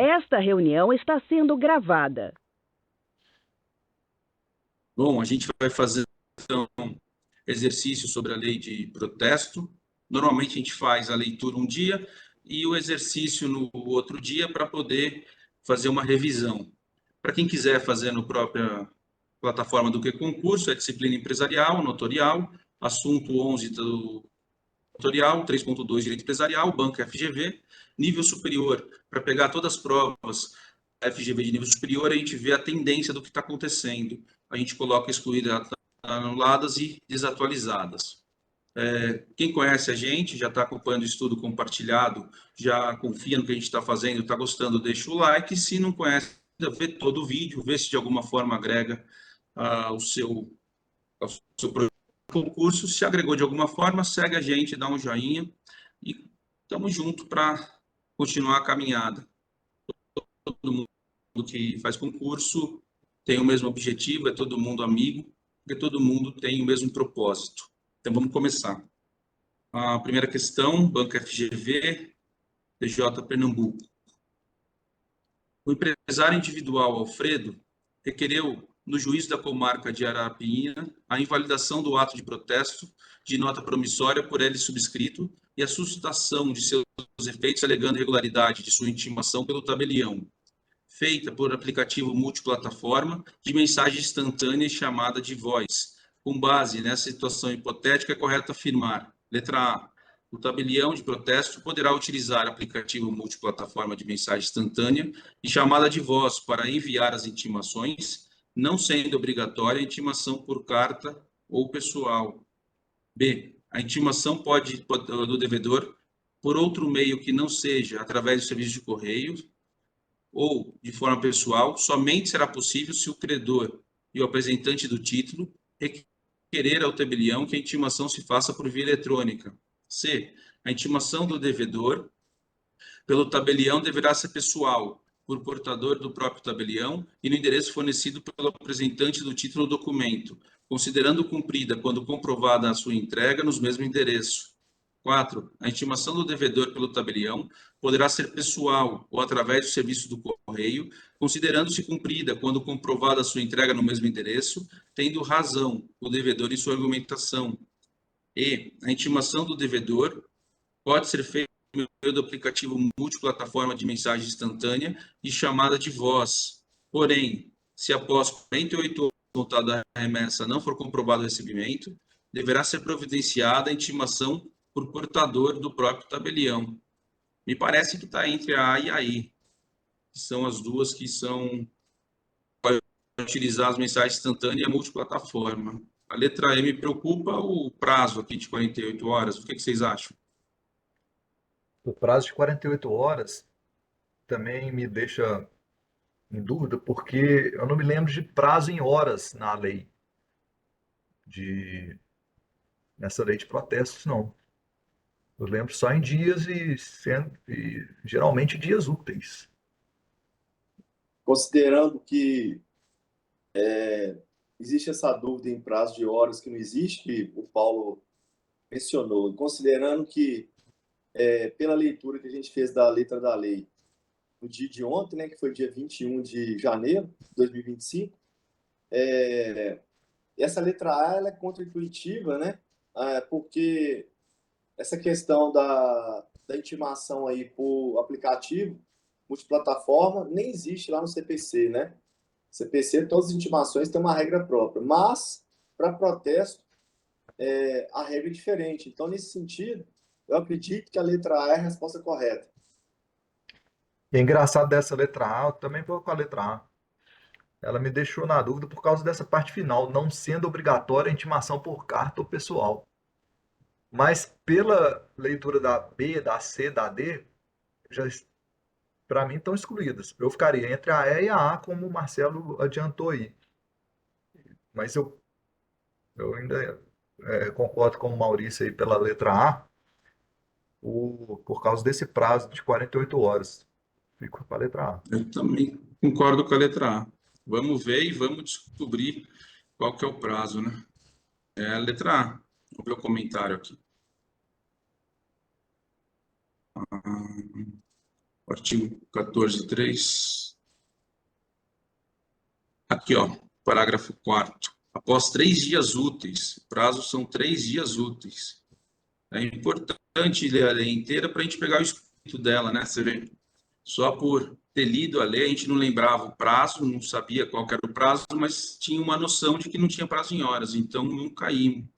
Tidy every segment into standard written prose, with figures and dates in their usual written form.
Esta reunião está sendo gravada. Bom, a gente vai fazer então exercício sobre a lei de protesto. Normalmente a gente faz a leitura um dia e o exercício no outro dia para poder fazer uma revisão. Para quem quiser fazer no própria plataforma do Q-Concurso, é disciplina empresarial, notorial, assunto 11 do notorial, 3.2 direito empresarial, banco FGV, nível superior, para pegar todas as provas FGV de nível superior, a gente vê a tendência do que está acontecendo. A gente coloca excluídas, anuladas e desatualizadas. Quem conhece a gente, já está acompanhando o estudo compartilhado, já confia no que a gente está fazendo, está gostando, deixa o like. Se não conhece, vê todo o vídeo, vê se de alguma forma agrega ao seu concurso. Se agregou de alguma forma, segue a gente, dá um joinha e estamos juntos para continuar a caminhada. Todo mundo que faz concurso tem o mesmo objetivo, é todo mundo amigo, porque todo mundo tem o mesmo propósito. Então vamos começar. A primeira questão, Banco FGV, TJ Pernambuco. O empresário individual Alfredo requereu no juízo da comarca de Arapinha a invalidação do ato de protesto de nota promissória por ele subscrito e a suscitação de seus efeitos alegando irregularidade de sua intimação pelo tabelião, feita por aplicativo multiplataforma de mensagem instantânea e chamada de voz. Com base nessa situação hipotética, é correto afirmar: letra A. O tabelião de protesto poderá utilizar aplicativo multiplataforma de mensagem instantânea e chamada de voz para enviar as intimações, não sendo obrigatória a intimação por carta ou pessoal. B. A intimação do devedor por outro meio que não seja através do serviço de correio ou de forma pessoal, somente será possível se o credor e o apresentante do título requerer ao tabelião que a intimação se faça por via eletrônica. C. A intimação do devedor pelo tabelião deverá ser pessoal, por portador do próprio tabelião e no endereço fornecido pelo apresentante do título ou documento, considerando cumprida quando comprovada a sua entrega nos mesmo endereço. 4. A intimação do devedor pelo tabelião poderá ser pessoal ou através do serviço do correio, considerando-se cumprida quando comprovada a sua entrega no mesmo endereço, tendo razão o devedor em sua argumentação. E a intimação do devedor pode ser feita por meio do aplicativo multiplataforma de mensagem instantânea e chamada de voz. Porém, se após 48 horas voltada a remessa não for comprovado o recebimento, deverá ser providenciada a intimação por portador do próprio tabelião. Me parece que está entre a A e a I, que são as duas que são para utilizar as mensagens instantâneas e a multiplataforma. A letra E me preocupa o prazo aqui de 48 horas. O que vocês acham? O prazo de 48 horas também me deixa em dúvida, porque eu não me lembro de prazo em horas na lei, de, nessa lei de protestos, não. Eu lembro só em dias e geralmente dias úteis. Considerando que existe essa dúvida em prazo de horas que não existe, que o Paulo mencionou, considerando que, pela leitura que a gente fez da letra da lei no dia de ontem, né, que foi dia 21 de janeiro de 2025, essa letra A ela é contra-intuitiva, né, porque essa questão da intimação aí por aplicativo, multiplataforma, nem existe lá no CPC, né? CPC, todas as intimações têm uma regra própria, mas para protesto, a regra é diferente. Então, nesse sentido, eu acredito que a letra A é a resposta correta. E é engraçado dessa letra A, eu também vou com a letra A. Ela me deixou na dúvida por causa dessa parte final, não sendo obrigatória a intimação por carta ou pessoal. Mas pela leitura da B, da C, da D, já para mim estão excluídas. Eu ficaria entre a E e a A, como o Marcelo adiantou aí. Mas eu ainda concordo com o Maurício aí pela letra A, por causa desse prazo de 48 horas. Fico com a letra A. Eu também concordo com a letra A. Vamos ver e vamos descobrir qual que é o prazo, né? É a letra A. Vou ver o comentário aqui. artigo 14.3. Aqui, ó, parágrafo 4º. Após 3 dias úteis, prazo são 3 dias úteis. É importante ler a lei inteira para a gente pegar o espírito dela, né? Você vê, só por ter lido a lei, a gente não lembrava o prazo, não sabia qual que era o prazo, mas tinha uma noção de que não tinha prazo em horas, então não caímos.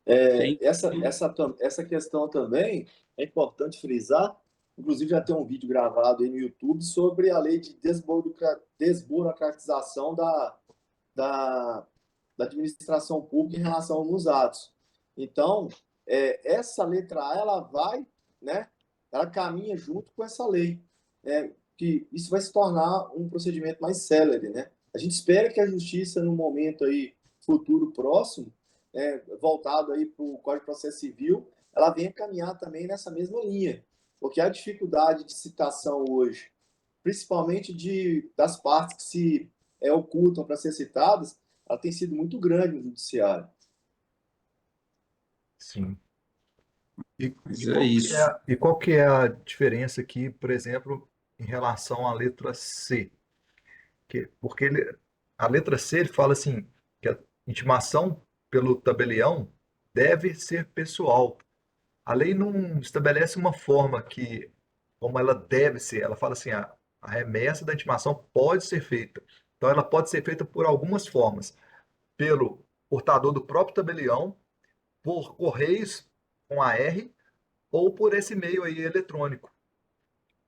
Tem... Essa questão também é importante frisar. Inclusive, já tem um vídeo gravado aí no YouTube sobre a lei de desburocratização da administração pública em relação a alguns atos. Então, essa letra A, ela vai, né? Ela caminha junto com essa lei, que isso vai se tornar um procedimento mais célere, né? A gente espera que a justiça, no momento aí futuro próximo, voltado aí para o Código de Processo Civil, ela venha caminhar também nessa mesma linha, porque a dificuldade de citação hoje, principalmente das partes que se ocultam para ser citadas, ela tem sido muito grande no judiciário. Sim. Mas é isso. E qual que é a diferença aqui, por exemplo, em relação à letra C? Porque a letra C ele fala assim, que a intimação pelo tabelião deve ser pessoal. A lei não estabelece uma forma como ela deve ser. Ela fala assim, a remessa da intimação pode ser feita. Então, ela pode ser feita por algumas formas. Pelo portador do próprio tabelião, por correios com AR, ou por esse meio aí eletrônico,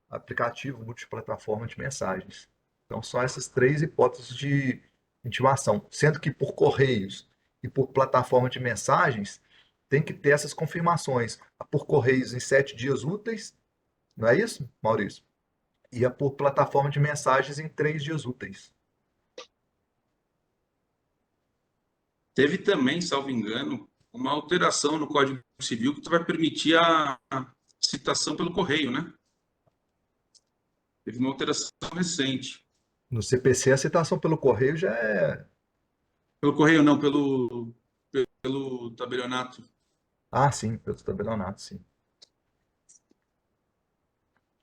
aplicativo multiplataforma de mensagens. Então, são essas 3 hipóteses de intimação. Sendo que por correios e por plataforma de mensagens, tem que ter essas confirmações. A por correios em 7 dias úteis, não é isso, Maurício? E a por plataforma de mensagens em 3 dias úteis. Teve também, salvo engano, uma alteração no Código Civil que vai permitir a citação pelo correio, né? Teve uma alteração recente. No CPC, a citação pelo correio já é... Pelo correio não, pelo tabelionato. Ah, sim, pelo tabelionato, sim.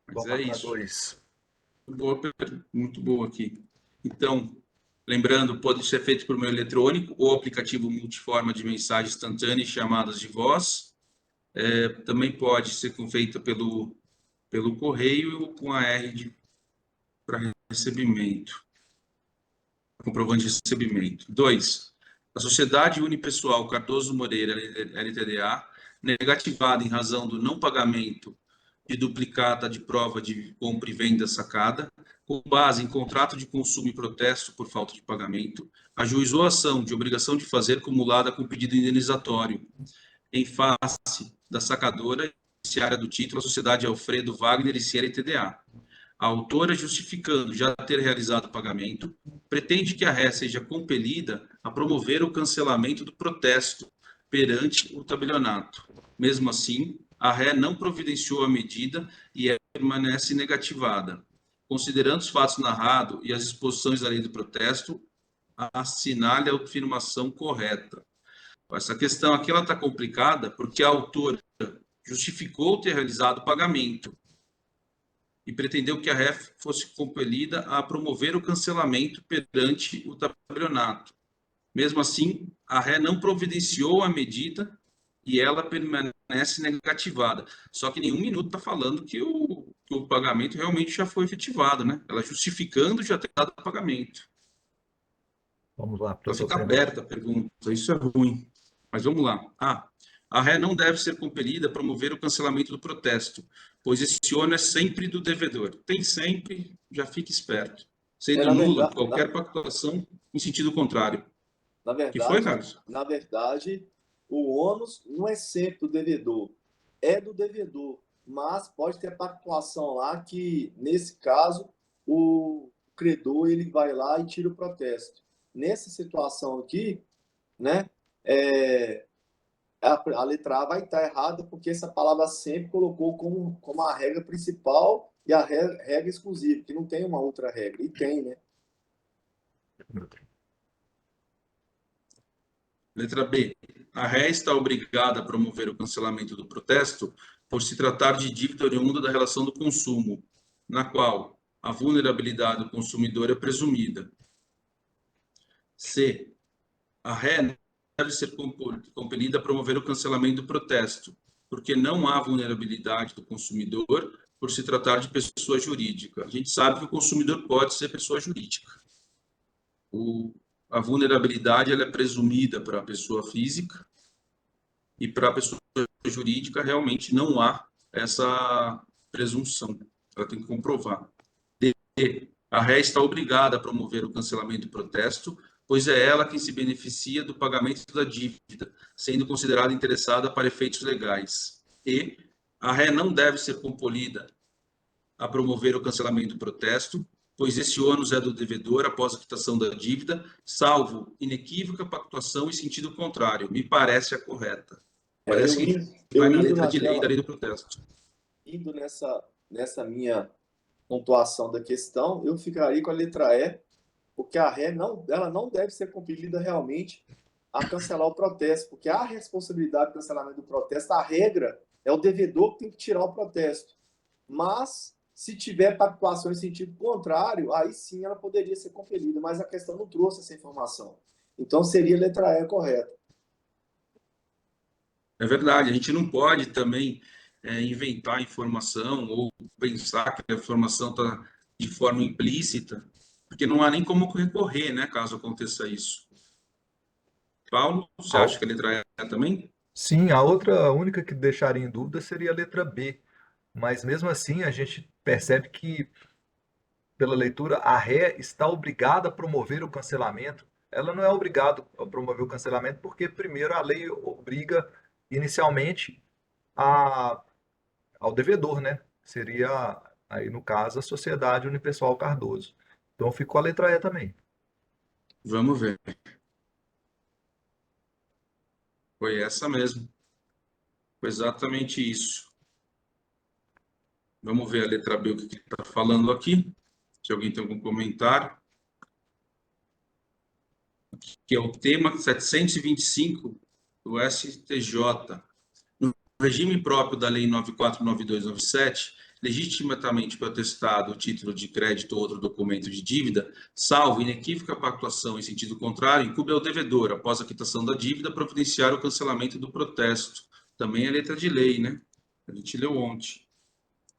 Mas Vamos é lá para isso. 2. Muito boa aqui. Então, lembrando, pode ser feito por meio eletrônico ou aplicativo multiforma de mensagem instantânea e chamadas de voz. Também pode ser feita pelo correio ou com AR para recebimento, comprovante de recebimento. 2. A Sociedade Unipessoal Cardoso Moreira, LTDA, negativada em razão do não pagamento de duplicata de prova de compra e venda sacada, com base em contrato de consumo e protesto por falta de pagamento, ajuizou a ação de obrigação de fazer cumulada com pedido indenizatório, em face da sacadora judiciária do título, a Sociedade Alfredo Wagner e CLTDA. A autora, justificando já ter realizado o pagamento, pretende que a ré seja compelida a promover o cancelamento do protesto perante o tabelionato. Mesmo assim, a ré não providenciou a medida e permanece negativada. Considerando os fatos narrados e as exposições da lei do protesto, assinale a afirmação correta. Essa questão aqui está complicada porque a autora justificou ter realizado o pagamento e pretendeu que a ré fosse compelida a promover o cancelamento perante o tabelionato. Mesmo assim, a ré não providenciou a medida e ela permanece negativada. Só que em nenhum minuto está falando que o pagamento realmente já foi efetivado, né? Ela justificando já ter dado o pagamento. Vamos lá. Então fica aberta a pergunta, isso é ruim. Mas vamos lá. A ré não deve ser compelida a promover o cancelamento do protesto, pois esse ônus é sempre do devedor. Tem sempre, já fique esperto. Sendo nula qualquer pactuação em sentido contrário. Que foi, Carlos? Na verdade, o ônus não é sempre do devedor, é do devedor, mas pode ter pactuação lá que, nesse caso, o credor ele vai lá e tira o protesto. Nessa situação aqui, né, a letra A vai estar errada porque essa palavra sempre colocou como a regra principal e a regra exclusiva, que não tem uma outra regra. E tem, né? Letra B. A ré está obrigada a promover o cancelamento do protesto por se tratar de dívida oriunda da relação do consumo, na qual a vulnerabilidade do consumidor é presumida. C. A ré deve ser compelida a promover o cancelamento do protesto, porque não há vulnerabilidade do consumidor por se tratar de pessoa jurídica. A gente sabe que o consumidor pode ser pessoa jurídica. A vulnerabilidade ela é presumida para a pessoa física e para a pessoa jurídica realmente não há essa presunção. Ela tem que comprovar. D. A ré está obrigada a promover o cancelamento do protesto, pois é ela quem se beneficia do pagamento da dívida, sendo considerada interessada para efeitos legais. E a ré não deve ser compelida a promover o cancelamento do protesto, pois esse ônus é do devedor após a quitação da dívida, salvo inequívoca pactuação em sentido contrário. Me parece a correta. Parece que vai na letra de lei da lei do protesto. Indo nessa minha pontuação da questão, eu ficaria com a letra E, porque a ré ela não deve ser compelida realmente a cancelar o protesto, porque a responsabilidade do cancelamento do protesto, a regra é o devedor que tem que tirar o protesto. Mas, se tiver pactuação em sentido contrário, aí sim ela poderia ser compelida, mas a questão não trouxe essa informação. Então, seria a letra E correta. É verdade, a gente não pode também inventar informação ou pensar que a informação está de forma implícita, porque não há nem como recorrer, né, caso aconteça isso. Paulo, você acha que a letra E também? Sim, a única que deixaria em dúvida seria a letra B. Mas mesmo assim, a gente percebe que, pela leitura, a ré está obrigada a promover o cancelamento. Ela não é obrigada a promover o cancelamento porque, primeiro, a lei obriga inicialmente ao devedor, né? Seria, aí no caso, a Sociedade Unipessoal Cardoso. Então ficou a letra E também. Vamos ver. Foi essa mesmo. Foi exatamente isso. Vamos ver a letra B, o que está falando aqui. Se alguém tem algum comentário. Que é o tema 725 do STJ. No regime próprio da Lei 949297, legitimamente protestado o título de crédito ou outro documento de dívida, salvo inequívoca pactuação em sentido contrário, incumbe ao devedor, após a quitação da dívida, providenciar o cancelamento do protesto. Também é letra de lei, né? A gente leu ontem.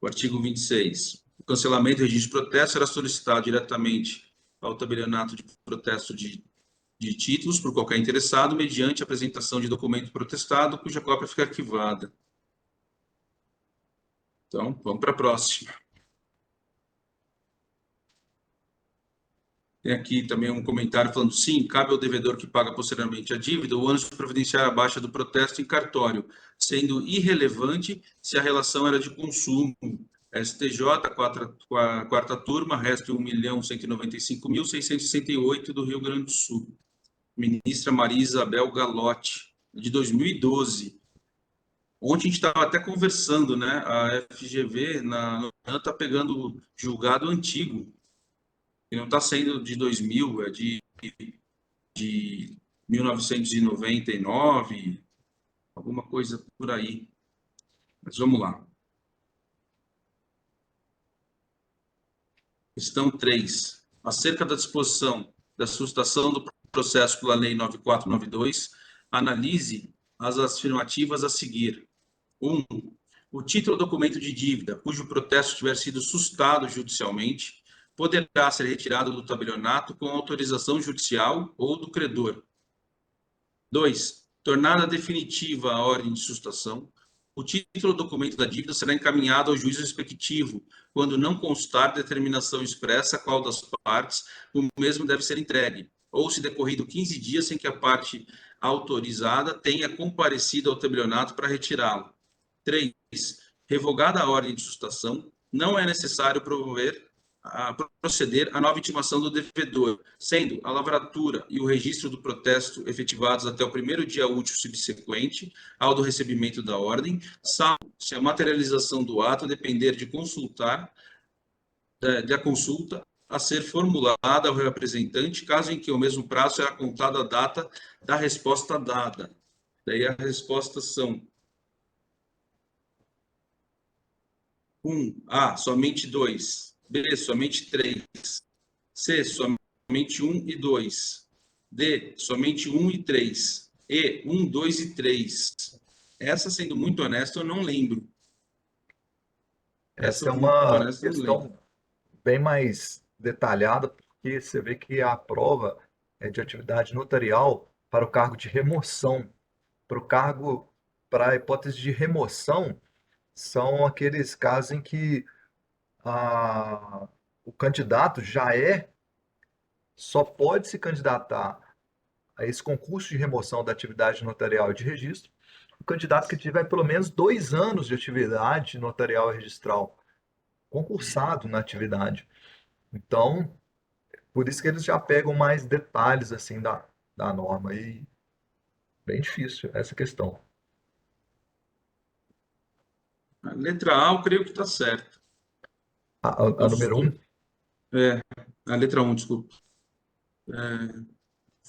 O artigo 26. O cancelamento e registro de protesto será solicitado diretamente ao tabelionato de protesto de títulos por qualquer interessado, mediante apresentação de documento protestado, cuja cópia fica arquivada. Então, vamos para a próxima. Tem aqui também um comentário falando, sim, cabe ao devedor que paga posteriormente a dívida o ônus de providenciar a baixa do protesto em cartório, sendo irrelevante se a relação era de consumo. STJ, quarta turma, resto 1.195.668 do Rio Grande do Sul. Ministra Maria Isabel Galotti, de 2012. Ontem a gente estava até conversando, né? A FGV está pegando julgado antigo, e não está sendo de 2000, é de 1999, alguma coisa por aí. Mas vamos lá. Questão 3. Acerca da disposição da suscitação do processo pela Lei 9492, analise as afirmativas a seguir. 1. O título ou documento de dívida, cujo protesto tiver sido sustado judicialmente, poderá ser retirado do tabelionato com autorização judicial ou do credor. 2. Tornada definitiva a ordem de sustação, o título ou documento da dívida será encaminhado ao juízo respectivo, quando não constar determinação expressa a qual das partes o mesmo deve ser entregue, ou se decorrido 15 dias sem que a parte autorizada tenha comparecido ao tabelionato para retirá-lo. 3. Revogada a ordem de sustação, não é necessário proceder à nova intimação do devedor, sendo a lavratura e o registro do protesto efetivados até o primeiro dia útil subsequente ao do recebimento da ordem, salvo se a materialização do ato depender de a consulta a ser formulada ao representante, caso em que o mesmo prazo será contada a data da resposta dada. Daí as respostas são A, somente 2. B, somente 3. C, somente 1 e 2. D, somente 1 e 3. E, 1, 2 e 3. Essa, sendo muito honesto, eu não lembro. Essa, Essa é eu vou muito uma honesto, eu não lembro. questão bem mais detalhada, porque você vê que a prova é de atividade notarial para o cargo de remoção. Para o cargo, para a hipótese de remoção, são aqueles casos em que o candidato só pode se candidatar a esse concurso de remoção da atividade notarial e de registro o candidato que tiver pelo menos 2 anos de atividade notarial e registral, concursado na atividade. Então, por isso que eles já pegam mais detalhes assim da norma. E bem difícil essa questão. A letra A, eu creio que está certo. A número um, A letra 1, desculpa.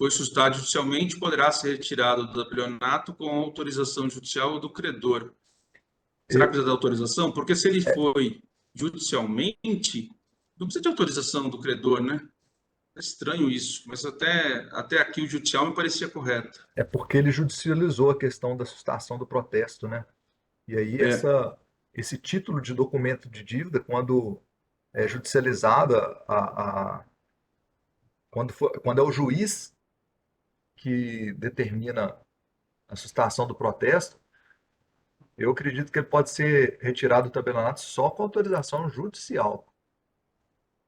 Foi suscitado judicialmente, poderá ser retirado do tabelionato com autorização judicial do credor. Será que precisa da autorização? Porque se ele foi judicialmente, não precisa de autorização do credor, né? É estranho isso, mas até aqui o judicial me parecia correto. é porque ele judicializou a questão da sustação do protesto, né? E aí É, esse título de documento de dívida, quando é judicializada quando é o juiz que determina a sustação do protesto, eu acredito que ele pode ser retirado do tabelionato só com autorização judicial.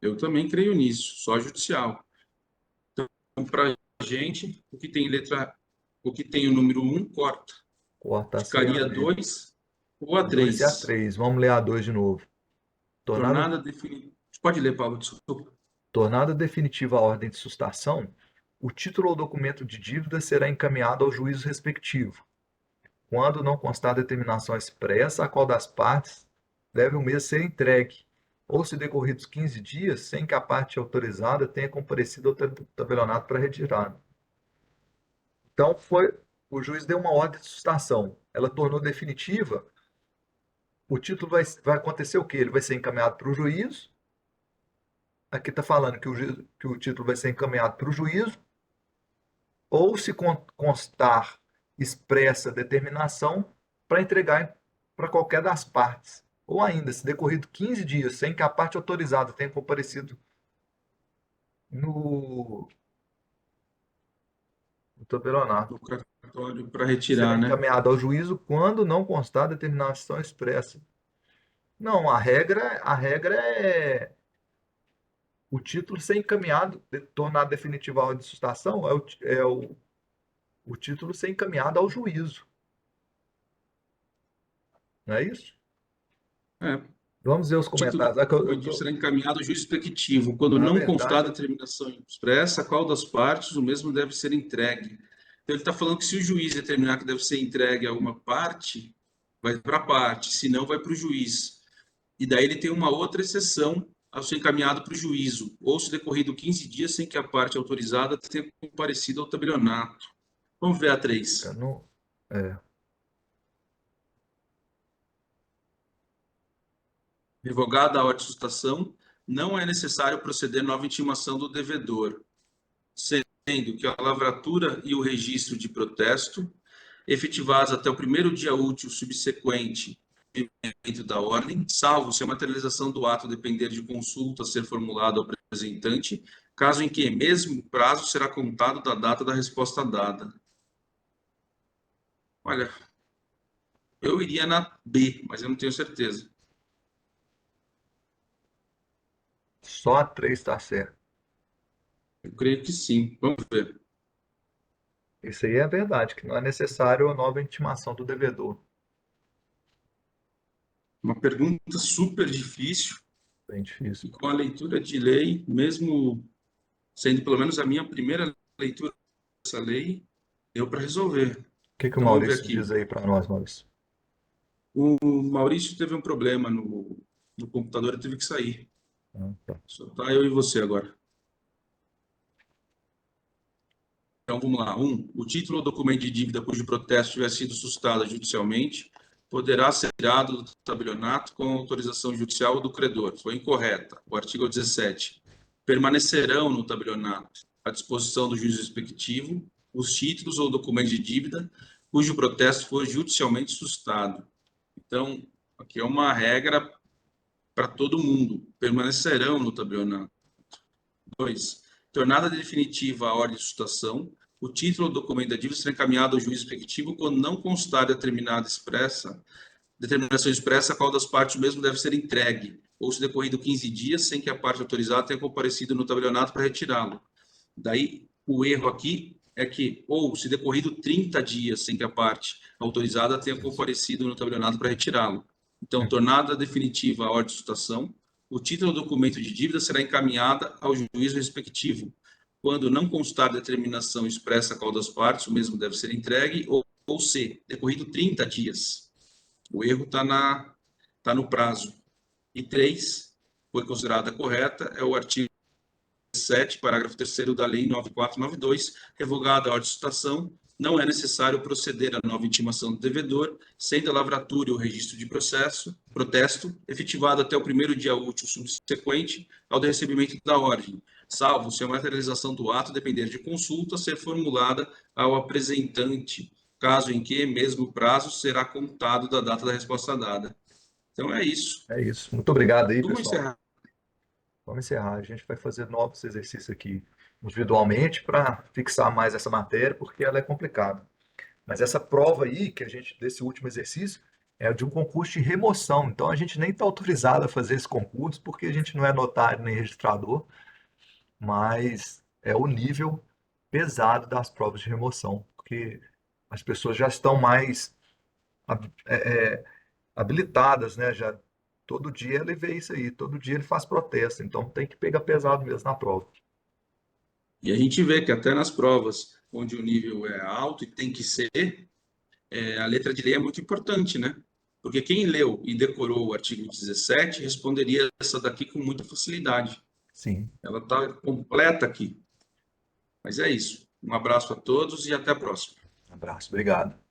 eu também creio nisso, só judicial. Então, para a gente, o que tem o número 1, corta. Corta a C e a Ficaria D. 2 ou a 2 e a 3. 3. Vamos ler a 2 de novo. Tornada, Tornada definitiva. Pode ler, Paulo, desculpa. tornada definitiva a ordem de sustação, o título ou documento de dívida será encaminhado ao juízo respectivo, quando não constar determinação expressa a qual das partes deve o mesmo ser entregue, ou se decorridos 15 dias, sem que a parte autorizada tenha comparecido ao tabelionato para retirada. Então, o juiz deu uma ordem de sustação. Ela tornou definitiva. O título vai acontecer o quê? Ele vai ser encaminhado para o juízo. Aqui está falando que o título vai ser encaminhado para o juízo, ou se constar expressa determinação para entregar para qualquer das partes. Ou ainda, se decorrido 15 dias sem que a parte autorizada tenha comparecido no, no tabelionato. No cartório para Será retirar, né? encaminhado ao juízo quando não constar determinação expressa. Não, a regra é o título ser encaminhado, tornado definitivo a ordem de sustação, o título ser encaminhado ao juízo. Não é isso? É, Vamos ver os o título, comentários. como eu disse, será encaminhado ao juiz respectivo. Quando Na não constar a verdade, determinação expressa, qual das partes o mesmo deve ser entregue. Então, ele está falando que se o juiz determinar que deve ser entregue a uma parte, vai para a parte, se não, vai para o juiz. E daí ele tem uma outra exceção ao ser encaminhado para o juízo, ou se decorrido 15 dias sem que a parte autorizada tenha comparecido ao tabelionato. Vamos ver a eu 3. não, é, Revogada a ordem de sustação, não é necessário proceder nova intimação do devedor, sendo que a lavratura e o registro de protesto, efetivados até o primeiro dia útil subsequente ao cumprimento da ordem, salvo se a materialização do ato depender de consulta a ser formulada ao representante, caso em que mesmo o prazo será contado da data da resposta dada. Olha, eu iria na B, mas eu não tenho certeza. só a 3 está certo. Eu creio que sim. Vamos ver. Isso aí é verdade, que não é necessário a nova intimação do devedor. Uma pergunta super difícil Bem difícil. e com a leitura de lei, mesmo sendo pelo menos a minha primeira leitura dessa lei, deu para resolver. O que o Então vamos ver Maurício aqui. diz aí para nós, Maurício? O Maurício teve um problema no computador e teve que sair. Tá. Só tá eu e você agora. Então vamos lá. O título ou documento de dívida cujo protesto tiver sido suscitado judicialmente poderá ser tirado do tabelionato com autorização judicial do credor. Foi incorreta. O artigo 17. Permanecerão no tabelionato à disposição do juiz respectivo os títulos ou documentos de dívida cujo protesto for judicialmente sustado. Então, aqui é uma regra para todo mundo. Permanecerão no tabelionato. 2. Tornada definitiva a ordem de sustação, o título ou documento da dívida será encaminhado ao juiz respectivo quando não constar determinação expressa a qual das partes mesmo deve ser entregue, ou se decorrido 15 dias sem que a parte autorizada tenha comparecido no tabelionato para retirá-lo. Daí, o erro aqui é que, ou se decorrido 30 dias sem que a parte autorizada tenha comparecido no tabelionato para retirá-lo. Então, tornada definitiva a ordem de sustação, o título ou documento de dívida será encaminhada ao juiz respectivo. Quando não constar determinação expressa a qual das partes, o mesmo deve ser entregue, ou se decorrido 30 dias. O erro está no prazo. E 3, foi considerada correta, é o artigo 7, parágrafo 3º da Lei 9492, revogada a ordem de sustação, não é necessário proceder à nova intimação do devedor, sendo a lavratura ou registro de protesto, efetivado até o primeiro dia útil subsequente ao recebimento da ordem, salvo se a materialização do ato depender de consulta ser formulada ao apresentante, caso em que, mesmo o prazo, será contado da data da resposta dada. Então é isso. É isso. Muito obrigado aí, Vamos pessoal. encerrar. Vamos encerrar. A gente vai fazer novos exercícios aqui individualmente para fixar mais essa matéria, porque ela é complicada. Mas essa prova aí, que a gente, desse último exercício, é de um concurso de remoção. Então a gente nem está autorizado a fazer esse concurso, porque a gente não é notário nem registrador, mas é o nível pesado das provas de remoção, porque as pessoas já estão mais habilitadas, né? Já todo dia ele vê isso aí, todo dia ele faz protesto, então tem que pegar pesado mesmo na prova. E a gente vê que até nas provas onde o nível é alto e tem que ser, a letra de lei é muito importante, né? Porque quem leu e decorou o artigo 17 responderia essa daqui com muita facilidade. Sim. Ela está completa aqui. Mas é isso. Um abraço a todos e até a próxima. Um abraço, obrigado.